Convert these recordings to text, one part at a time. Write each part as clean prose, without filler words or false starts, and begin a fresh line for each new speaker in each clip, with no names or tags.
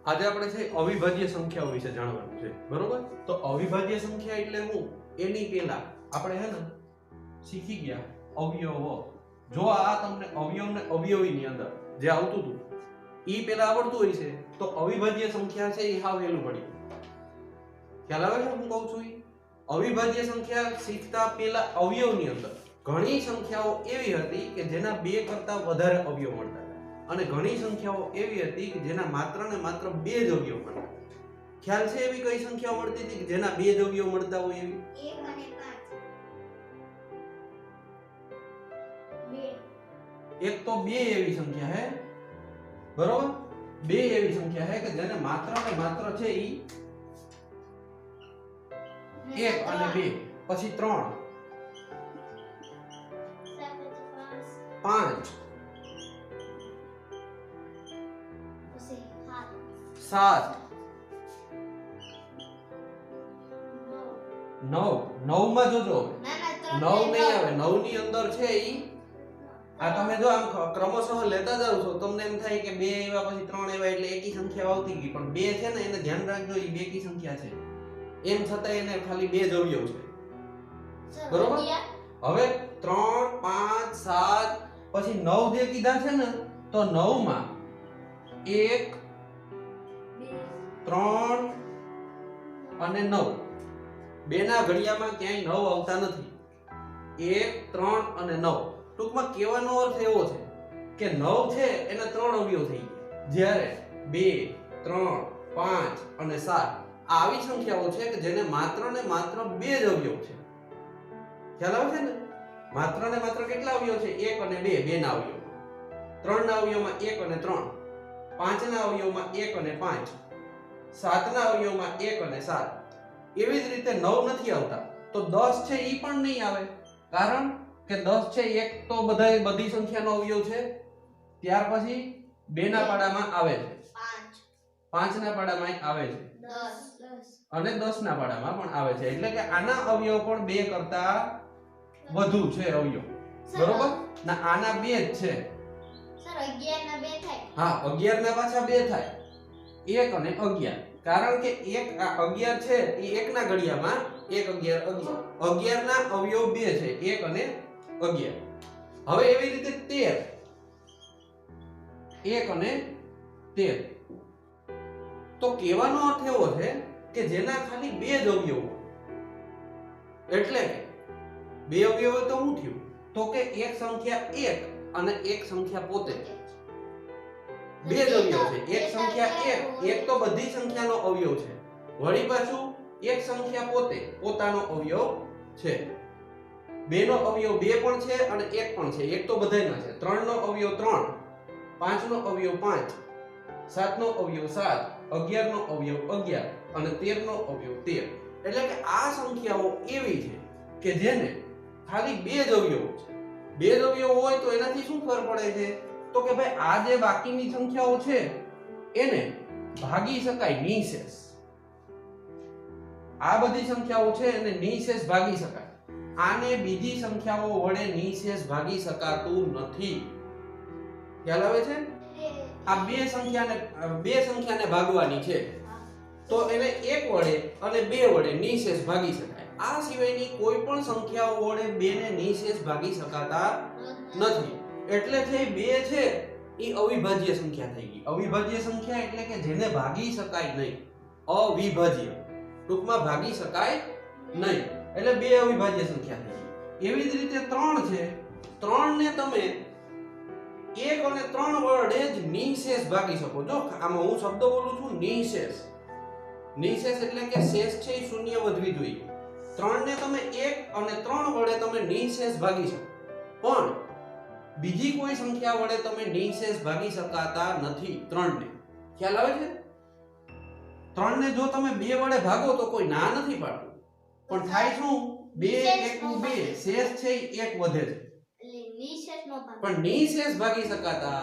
આજે આપણે છે અવિભાજ્ય સંખ્યાઓ વિશે જાણવાનું છે, બરોબર? તો અવિભાજ્ય સંખ્યા એટલે શું? એની પહેલા આપણે હે ને શીખી ગયા અવયવો. જો આ તમને અવયવ ને અવયવીની અંદર જે આવતું હતું ઈ પહેલા આવડતું હોય છે તો અવિભાજ્ય સંખ્યા છે એ હાવ વહેલું પડી. ખ્યાલ આવે છે હું કહું છું? ઈ અવિભાજ્ય સંખ્યા શીખતા પહેલા અવયવની અંદર ઘણી સંખ્યાઓ એવી હતી કે જેના બે કરતા વધારે અવયવ મળતા હતા અને ઘણી સંખ્યાઓ એવી હતી કે જેના માત્ર ને માત્ર બે જ અવયવ મળતા. ખ્યાલ છે એવી કઈ સંખ્યાઓ મળતી હતી કે જેના બે જ અવયવ મળતા હોય એવી?
1 અને 5.
એક તો બે એવી સંખ્યા હે, બરોબર? બે એવી સંખ્યા હે કે જેને માત્ર ને માત્ર છે ઈ 1 અને 2, પછી 3, 5, 7, 9 માં જોજો 9 નહીં આવે. 9 ની અંદર છે ઈ આ તમે જો આમ ક્રમશઃ લેતા જાવ છો તમને એમ થાય કે 2 આવ્યા પછી 3 આવ્યા એટલે એકી સંખ્યા આવતી ગઈ, પણ 2 છે ને એને ધ્યાન રાખજો ઈ બેકી સંખ્યા છે. એમ છતાં એને ખાલી બે જ અવયવ છે, બરોબર? હવે 3, 5, 7 પછી 9 જે કીધા છે ને તો 9 માં 1, 3 અને 9 બેના ઘડિયામાં ક્યાંય 9 આવતા નથી. 1, 3 અને 9 ટૂંકમાં કહેવાનો અર્થ એવો છે કે 9 છે એના 3 અવયવ થઈ ગયા, જ્યારે 2, 3, 5 અને 7 આવી સંખ્યાઓ છે કે જેને માત્ર ને માત્ર બે જ અવયવ છે. ખ્યાલ આવે છે ને? માત્ર ને માત્ર કેટલા અવયવ છે? 1 અને 2 બે ના અવયવ, 3 ના અવયવમાં 1 અને 3, 5 ના અવયવમાં 1 અને 5, 7 ના અવયવમાં 1 અને 7. એવી જ રીતે 9 નથી આવતા તો 10 છે ઈ પણ નહીં આવે, કારણ કે 10 છે એક તો બધી સંખ્યાનો અવયવ છે. ત્યાર પછી 2 ના પાડામાં આવે છે, 5 ના પાડામાં આવે છે, 10 અને 10 ના પાડામાં પણ આવે છે. એટલે કે આના અવયવ પણ 2 કરતા વધુ છે અવયવ, બરોબર? ના આના 2 જ છે.
સર 11 ના 2 થાય.
હા, 11 ના પાછા 2 થાય, 1 અને 11. કારણ કે 11 છે એ 1 ના ઘડિયામાં 1 11 11 ના અવયવ 2 છે, 1 અને 11. હવે એવી રીતે 13, 1 અને 13. તો કહેવાનો અર્થ એવો છે કે જેના ખાલી બે જ અવયવ, એટલે કે બે અવયવ તો શું થયું? તો કે એક સંખ્યા 1 અને એક સંખ્યા પોતે બે જ અવયવ છે. એક સંખ્યા 1 એક તો બધી સંખ્યાનો અવયવ છે, વળી પાછું એક સંખ્યા પોતાનો અવયવ છે. 2 નો અવયવ 2 પણ છે અને 1 પણ છે. એક તો બધાયના છે. 3 નો અવયવ 3, 5 નો અવયવ 5, 7 નો અવયવ 7, 11 નો અવયવ 11 અને 13 નો અવયવ 13. એટલે કે આ સંખ્યાઓ એવી છે કે જેને ખાલી બે જ અવયવ છે. બે જ અવયવ હોય તો એનાથી શું ફરક પડે છે? તો કે ભાઈ આ જે બાકીની સંખ્યાઓ છે એને ભાગી શકાય નિશેષ. આ બધી સંખ્યાઓ છે એને નિશેષ ભાગી શકાય. આને બીજી સંખ્યાઓ વડે નિશેષ ભાગી શકાતું નથી. ખ્યાલ આવે છે? આ બે સંખ્યાને ભાગવાની છે તો એને 1 વડે અને 2 વડે નિશેષ ભાગી શકાય. આ સિવાયની કોઈ પણ સંખ્યાઓ વડે 2 ને નિશેષ ભાગી શકાતા નથી. એટલે જે 2 છે એ અવિભાજ્ય સંખ્યા થઈ ગઈ. અવિભાજ્ય સંખ્યા એટલે કે જેને ભાગી શકાય નહીં, અવિભાજ્ય, ટૂંકમાં ભાગી શકાય નહીં. એટલે 2 અવિભાજ્ય સંખ્યા થઈ ગઈ. એવી જ રીતે 3 છે. 3 ને તમે 1 અને 3 વડે જ નિશેષ ભાગી શકો. જો આમાં હું શબ્દ બોલું છું નિશેષ. નિશેષ એટલે કે શેષ છે એ શૂન્ય વધવી જોઈએ. 3 ને તમે 1 અને 3 વડે તમે નિશેષ ભાગી શકો, પણ બીજી કોઈ સંખ્યા વડે તમે નિશેષ ભાગી શકાતા નથી 3 ને. ખ્યાલ આવે છે? 3 ને જો તમે 2 વડે ભાગો તો કોઈ ના નથી પાડતું, પણ થાય શું? 2 1 2 શેષ છે એ 1 વધે છે, પણ નિશેષ ભાગી શકાતા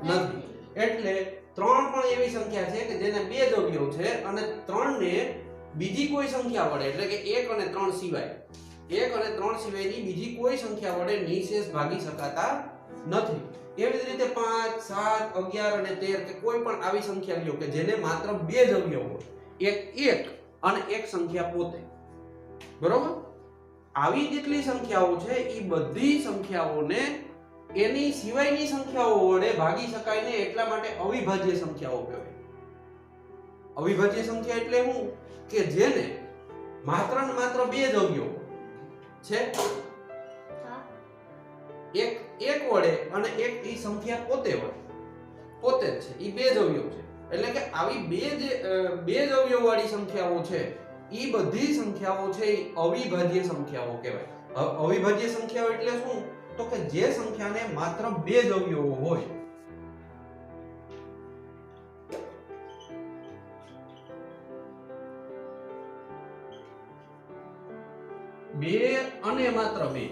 નથી. એટલે 3 પણ એવી સંખ્યા છે કે જેને બે જ અવયવ છે અને 3 ને બીજી કોઈ સંખ્યા વડે એટલે કે 1 અને 3 સિવાયની બીજી કોઈ સંખ્યા વડે નિશેષ ભાગી શકાતા નથી. એવી જ રીતે 5, 7, 11 અને 13 કે કોઈ પણ આવી સંખ્યા લ્યો કે જેને માત્ર બે જ અવયવ હોય, એક અને એક સંખ્યા પોતે. બરોબર? આવી જેટલી સંખ્યાઓ છે એ બધી સંખ્યાઓને એની સિવાયની સંખ્યાઓ વડે ભાગી શકાય ને, એટલા માટે અવિભાજ્ય સંખ્યાઓ કહેવાય. અવિભાજ્ય સંખ્યા એટલે શું? કે જેને માત્ર ને માત્ર બે જ અવયવ છે, એક વડે અને એક ઈ સંખ્યા પોતે જ છે, ઈ બે જ અવયવ છે. એટલે કે આવી બે જ અવયવ વાળી સંખ્યાઓ છે, ઈ બધી સંખ્યાઓ છે એ અવિભાજ્ય સંખ્યાઓ કહેવાય. અવિભાજ્ય સંખ્યાઓ એટલે શું? તો કે જે સંખ્યાને માત્ર બે જ અવયવો હોય. બે અને માત્ર બે.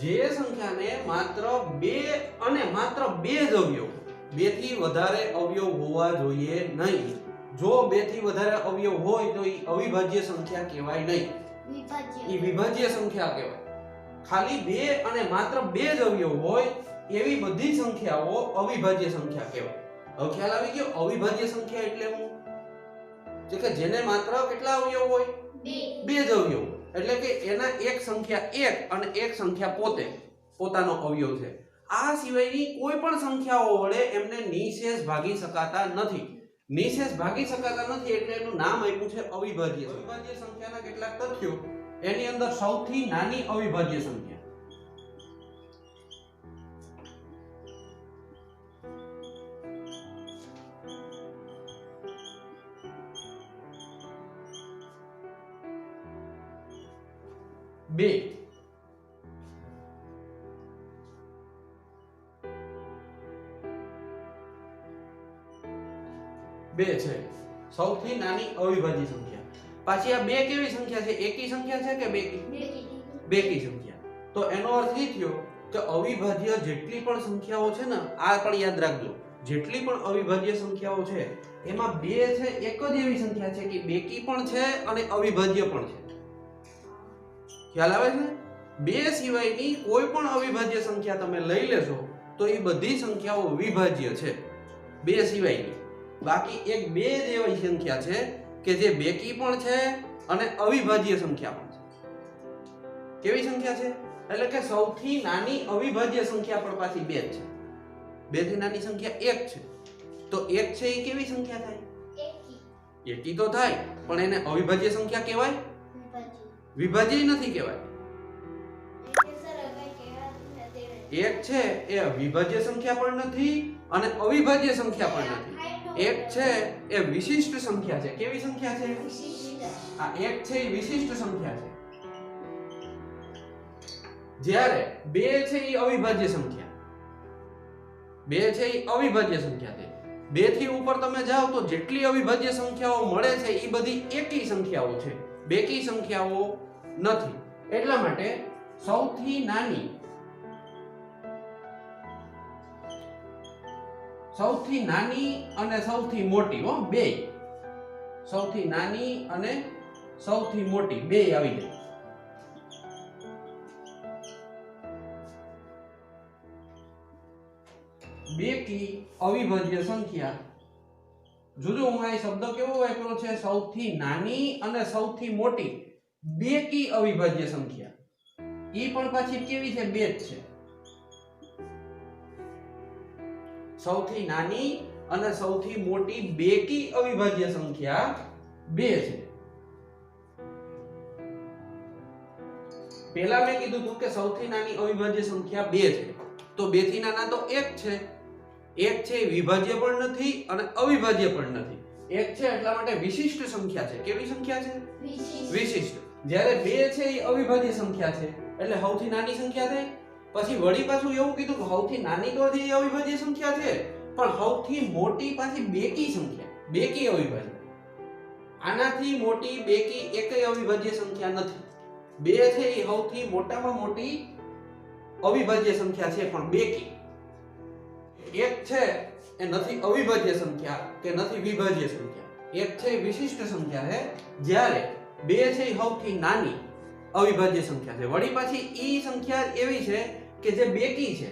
જે સંખ્યાને માત્ર બે અને માત્ર બે જ અવયવ, બે થી વધારે અવયવ હોવા જોઈએ નહીં. જો બે થી વધારે અવયવ હોય તો એ અવિભાજ્ય સંખ્યા કહેવાય નહીં, એ વિભાજ્ય સંખ્યા કહેવાય. ખાલી બે અને માત્ર બે જ અવયવ હોય એવી બધી સંખ્યાઓ અવિભાજ્ય સંખ્યા કહેવાય. હવે ખ્યાલ આવી ગયો? અવિભાજ્ય સંખ્યા એટલે શું? કે જેને માત્ર કેટલા અવયવ હોય? બે જ અવયવ. એટલે કે એના એક સંખ્યા એક અને એક સંખ્યા પોતાનો અવયવ છે. આ સિવાયની કોઈ પણ સંખ્યાઓ વડે એમને નિશેષ ભાગી શકાતા નથી. નિશેષ ભાગી શકાતા નથી એટલે એનું નામ આપ્યું છે અવિભાજ્ય. અવિભાજ્ય સંખ્યાના કેટલાક તથ્યો. એની અંદર સૌથી નાની અવિભાજ્ય સંખ્યા બે. બે છે સૌથી નાની અવિભાજ્ય સંખ્યા. પાછી આ બે કેવી સંખ્યા છે? એકી સંખ્યા છે કે બેકી? બેકી સંખ્યા. તો એનો અર્થ એ થયો કે અવિભાજ્ય જેટલી પણ સંખ્યાઓ છે ને, આ પણ યાદ રાખજો, જેટલી પણ અવિભાજ્ય સંખ્યાઓ છે એમાં બે છે એક જ એવી સંખ્યા છે કે બેકી પણ છે અને અવિભાજ્ય પણ છે. ખ્યાલ આવે છે? બે સિવાયની કોઈ પણ અવિભાજ્ય સંખ્યા તમે લઈ લેશો તો એ બધી સંખ્યાઓ વિભાજ્ય છે, બે સિવાયની. બાકી એક બે જ એવી સંખ્યા છે કે જે બેકી પણ છે અને અવિભાજ્ય સંખ્યા પણ છે. કેવી સંખ્યા છે? એટલે કે સૌથી નાની અવિભાજ્ય સંખ્યા પણ પાછી બે જ છે. બે થી નાની સંખ્યા એક છે. તો એક છે એ કેવી સંખ્યા થાય? એકી તો થાય, પણ એને અવિભાજ્ય સંખ્યા કહેવાય? વિભાજ્ય નથી કહેવાય. એક છે એ વિભાજ્ય સંખ્યા પણ નથી અને અવિભાજ્ય સંખ્યા પણ નથી. એક છે એ વિશિષ્ટ સંખ્યા છે. કેવી સંખ્યા છે? આ એક છે એ વિશિષ્ટ સંખ્યા છે. જ્યારે બે છે એ અવિભાજ્ય સંખ્યા, બે છે એ અવિભાજ્ય સંખ્યા છે. બે થી ઉપર તમે જાઓ તો જેટલી અવિભાજ્ય સંખ્યાઓ મળે છે એ બધી એકી સંખ્યાઓ છે, બેકી સંખ્યાઓ નથી. એટલા માટે સૌથી નાની અને સૌથી મોટી, બે, સૌથી નાની અને સૌથી મોટી બે આવી જાય. બેકી અવિભાજ્ય સંખ્યા. જોજો હું આ શબ્દ કેવો વાપર્યો છે? સૌથી નાની અને સૌથી મોટી બેકી અવિભાજ્ય સંખ્યા. ઈ પણ પાછી કેવી છે? બે જ છે. સૌથી નાની અને સૌથી મોટી બેકી અવિભાજ્ય સંખ્યા બે છે. પહેલા મેં કીધું હતું કે સૌથી નાની અવિભાજ્ય સંખ્યા બે છે, તો બે થી નાના તો એક છે. એક છે વિભાજ્ય પણ નથી અને અવિભાજ્ય પણ નથી. એક છે એટલા માટે વિશિષ્ટ સંખ્યા છે. કેવી સંખ્યા છે? વિશિષ્ટ. જ્યારે બે છે એ અવિભાજ્ય સંખ્યા છે એટલે સૌથી નાની સંખ્યા થઈ. પછી વળી પાછું એવું કીધું કે સૌથી નાની તો હજી અવિભાજ્ય સંખ્યા છે, પણ સૌથી મોટી પાછી બેકી સંખ્યા, બેકી અવિભાજ્ય. આનાથી મોટી બેકી એકેય અવિભાજ્ય સંખ્યા નથી. બે છે એ સૌથી મોટામાં મોટી અવિભાજ્ય સંખ્યા છે, પણ બેકી. એક છે એ નથી અવિભાજ્ય સંખ્યા કે નથી વિભાજ્ય સંખ્યા. એક છે વિશિષ્ટ સંખ્યા છે, જ્યારે બે છે એ સૌથી નાની અવિભાજ્ય સંખ્યા છે. વળી પાછી ઈ સંખ્યા એવી છે કે જે બેકી છે,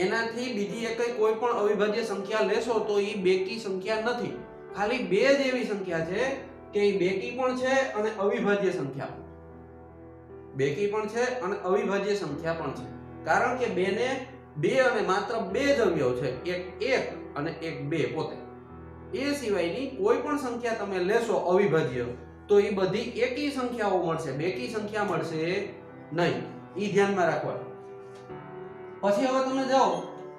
એનાથી બીજી એકેય કોઈ પણ અવિભાજ્ય સંખ્યા લેશો તો ઈ બેકી સંખ્યા નથી. ખાલી બે જ એવી સંખ્યા છે કે ઈ બેકી પણ છે અને અવિભાજ્ય સંખ્યા પણ. બેકી પણ છે અને અવિભાજ્ય સંખ્યા પણ છે. કારણ કે બેને બે અને માત્ર બે જ અવયવ છે, એક 1 અને એક 2 પોતે. એ સિવાયની કોઈ પણ સંખ્યા તમે લેશો અવિભાજ્ય તો એ બધી એકી સંખ્યાઓ મળશે, બેકી સંખ્યા મળશે નહીં. ઈ ધ્યાનમાં રાખવાનું. પછી હવે તમે જાઓ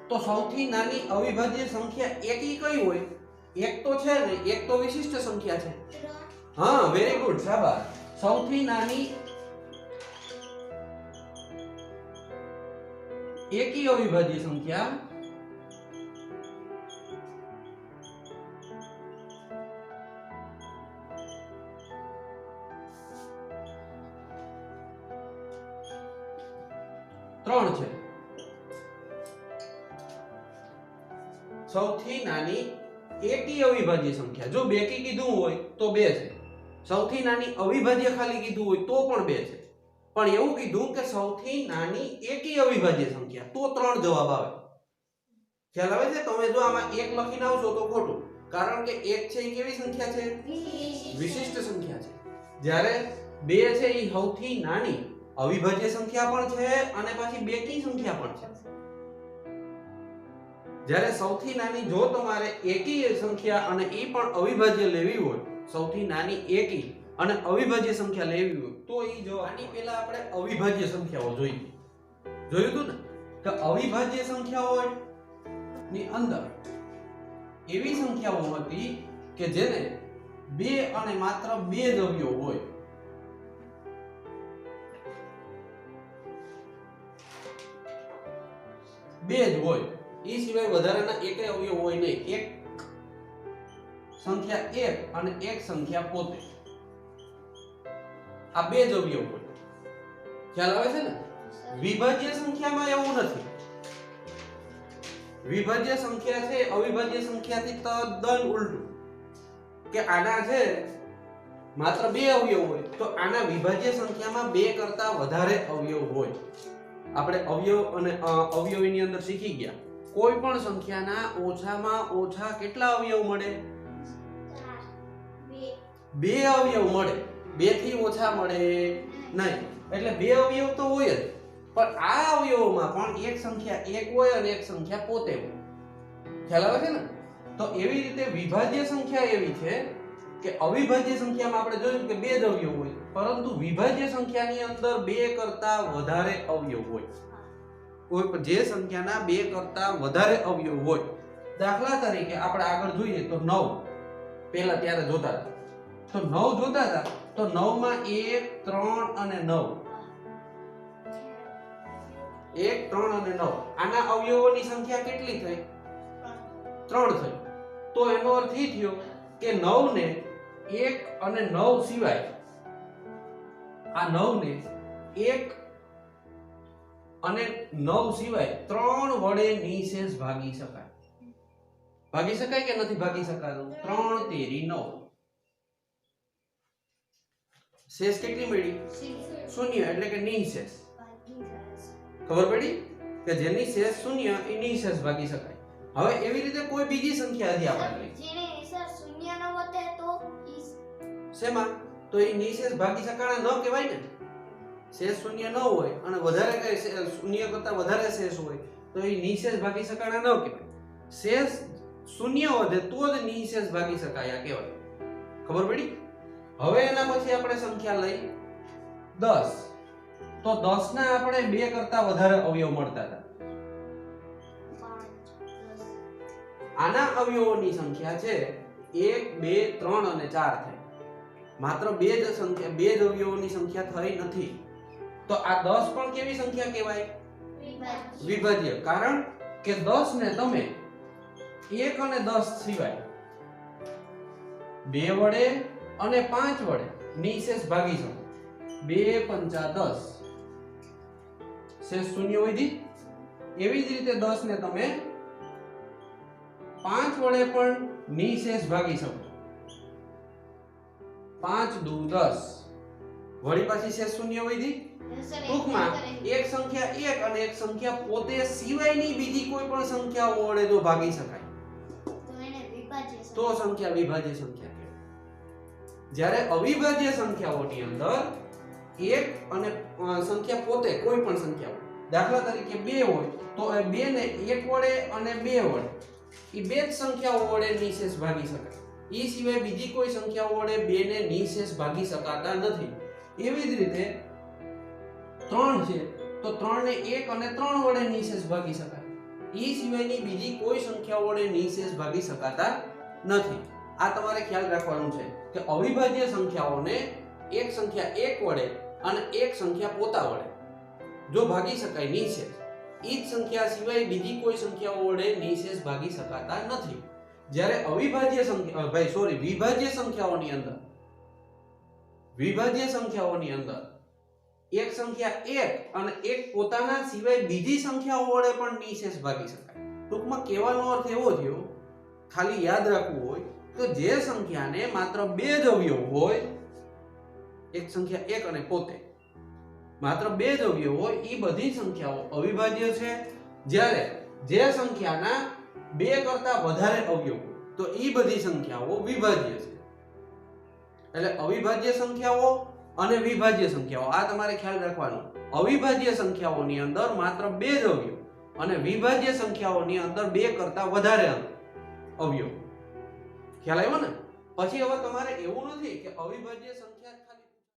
તો સૌથી નાની અવિભાજ્ય સંખ્યા એકી કઈ હોય? એક તો છે ને, એક તો વિશિષ્ટ સંખ્યા છે. હા, વેરી ગુડ, શાબાશ. સૌથી નાની એકી અવિભાજ્ય સંખ્યા ત્રણ છે. સૌથી નાની એકી અવિભાજ્ય સંખ્યા, જો બેકી કીધું હોય તો 2 છે. સૌથી નાની અવિભાજ્ય ખાલી કીધું હોય તો પણ 2 છે. પણ એવું કીધું કે સૌથી નાની એકી અવિભાજ્ય સંખ્યા, તો 3 જવાબ આવે. ખ્યાલ આવે છે? તમે જો આમાં 1 લખીને આવશો તો ખોટું, કારણ કે 1 છે એ કેવી સંખ્યા છે? વિશિષ્ટ સંખ્યા છે. જ્યારે 2 છે એ સૌથી નાની અવિભાજ્ય સંખ્યા પણ છે અને પાછી બેકી સંખ્યા પણ છે. જ્યારે સૌથી નાની જો તમારે એકી સંખ્યા અને એ પણ અવિભાજ્ય લેવી હોય, સૌથી નાની એકી અને અવિભાજ્ય સંખ્યા લેવી હોય તો ઈ જો આની પહેલા આપણે અવિભાજ્ય સંખ્યાઓ જોયું હતું ને, કે અવિભાજ્ય સંખ્યાઓ ની અંદર એવી સંખ્યાઓ હતી કે જેને 2 અને માત્ર 2 જ અવયવ હોય. બે જ હોય, એ સિવાય વધારાના એકેય અવયવ હોય નહીં. એક સંખ્યા 1 અને એક સંખ્યા પોતે, આ 2 જ અવયવ હોય. ખ્યાલ આવે છે ને? વિભાજ્ય સંખ્યામાં એવું નથી. વિભાજ્ય સંખ્યા છે અવિભાજ્ય સંખ્યાથી તદ્દન ઉલટું, કે આના છે માત્ર 2 અવયવ હોય તો આના વિભાજ્ય સંખ્યામાં 2 કરતા વધારે અવયવ હોય. આપણે અવયવ અને અવયવીની અંદર શીખી ગયા, કોઈ પણ સંખ્યાના ઓછામાં ઓછા કેટલા અવયવ મળે? 2 અવયવ મળે. 2 થી ઓછા મળે નહીં. એટલે 2 અવયવ તો હોય જ, પણ આ અવયવોમાં પણ એક સંખ્યા 1 હોય અને એક સંખ્યા પોતે હોય. ખ્યાલ આવે છે ને? તો એવી રીતે વિભાજ્ય સંખ્યા એવી છે કે અવિભાજ્ય સંખ્યામાં આપણે જોયું કે 2 જ અવયવ હોય, પરંતુ વિભાજ્ય સંખ્યાની અંદર 2 કરતા વધારે અવયવ હોય. કોઈ પણ જે સંખ્યાના 2 કરતા વધારે અવયવ હોય, દાખલા તરીકે આપણે આગળ જોઈએ તો 9 પહેલા ત્યારે જોતા હતા. તો 9 જોતા હતા તો 9 માં 1 3 અને 9, 1 3 અને 9, આના અવયવોની સંખ્યા કેટલી થઈ? 3 થઈ. તો એનો અર્થ એ થયો કે 9 ને 1 અને 9 સિવાય, આ 9 ને 1 અને 9 સિવાય 3 વડે નિશેષ ભાગી શકાય. ભાગી શકાય કે નથી ભાગી શકાતું? 3 તેરી 9. શેષ કેટલી મળી? 0, એટલે કે નિશેષ. ખબર પડી કે જેની શેષ 0 એ નિશેષ ભાગી શકાય. હવે એવી રીતે કોઈ બીજી સંખ્યા હતી આપણે
જેને નિશેષ 0 ન હોતે તો
શેમાં? તો એ નિશેષ ભાગી શકાણા ન કહેવાય ને. શેષ 0 ન હોય અને વધારે કઈ 0 કરતા વધારે શેષ હોય તો એ નિશેષ ભાગી શકાણા ન કહેવાય. શેષ 0 વધે તો જ નિશેષ ભાગી શકાય કહેવાય. ખબર પડી? હવે એના પછી આપણે સંખ્યા લઈ 10. તો 10 ના આપણે 2 કરતા વધારે અવયવ મળતા હતા. આના અવયવોની સંખ્યા છે 1 2 3 અને 4 થાય. માત્ર 2 જ સંખ્યા, 2 જ અવયવોની સંખ્યા થઈ નથી. તો આ 10 પણ કેવી સંખ્યા કહેવાય?
વિભાજ્ય.
વિભાજ્ય. કારણ કે 10 ને તમે 1 અને 10 સિવાય 2 વડે અને 5 વડે નિશેષ ભાગી શકો. 2 પંચા 10 શેષ શૂન્ય વધી. એવી જ રીતે 10 ને તમે 5 વડે પણ નિશેષ ભાગી શકો. 5 દુ 10 વળી પાછી શેષ શૂન્ય વધી. ટૂંકમાં એક સંખ્યા 1 અને એક સંખ્યા પોતે સિવાયની બીજી કોઈ પણ સંખ્યાઓ વડે જો ભાગી શકાય
તો એને વિભાજ્ય
તો સંખ્યા વિભાજ્ય સંખ્યા કહેવાય. જ્યારે અવિભાજ્ય સંખ્યાઓની અંદર એક અને સંખ્યા પોતે કોઈ પણ સંખ્યા હોય. દાખલા તરીકે 2 હોય તો એ 2 ને 1 વડે અને 2 વડે એ બે જ સંખ્યાઓ વડે નિશેષ ભાગી શકાય. એ સિવાય બીજી કોઈ સંખ્યાઓ વડે 2 ને નિશેષ ભાગી શકાતા નથી. એવી જ રીતે 3 છે તો 3 ને 1 અને 3 વડે નિશેષ ભાગી શકાય. એ સિવાયની બીજી કોઈ સંખ્યાઓ વડે નિશેષ ભાગી શકાતા નથી. આ તમારે ખ્યાલ રાખવાનું છે કે અવિભાજ્ય સંખ્યાઓને એક સંખ્યા 1 વડે અને એક સંખ્યા પોતા વડે જો ભાગી શકાય નિશેષ, એ જ સંખ્યા સિવાય બીજી કોઈ સંખ્યાઓ વડે નિશેષ ભાગી શકાતા નથી. જ્યારે અવિભાજ્ય સંખ્યા વિભાજ્ય સંખ્યાઓની અંદર એક સંખ્યા 1 અને એક પોતાના સિવાય બીજી સંખ્યાઓ વડે પણ નિશેષ ભાગી શકાય. ટૂંકમાં કહેવાનો અર્થ એવો થયો, ખાલી યાદ રાખવું હોય તો જે સંખ્યાને માત્ર 2 જ અવયવ હોય, એક સંખ્યા 1 અને પોતે માત્ર 2 જ અવયવ હોય, એ બધી સંખ્યાઓ અવિભાજ્ય છે. જ્યારે જે સંખ્યાના 2 કરતા વધારે અવયવ તો એ બધી સંખ્યાઓ વિભાજ્ય છે. એટલે અવિભાજ્ય સંખ્યાઓ અને વિભાજ્ય સંખ્યાઓ આ તમારે ખ્યાલ રાખવાનો. અવિભાજ્ય સંખ્યાઓની અંદર માત્ર 2 જ અવયવ અને વિભાજ્ય સંખ્યાઓની અંદર 2 કરતા વધારે અવયવ. ખ્યાલ આવ્યો ને? પછી હવે તમારે એવું નથી કે અવિભાજ્ય સંખ્યા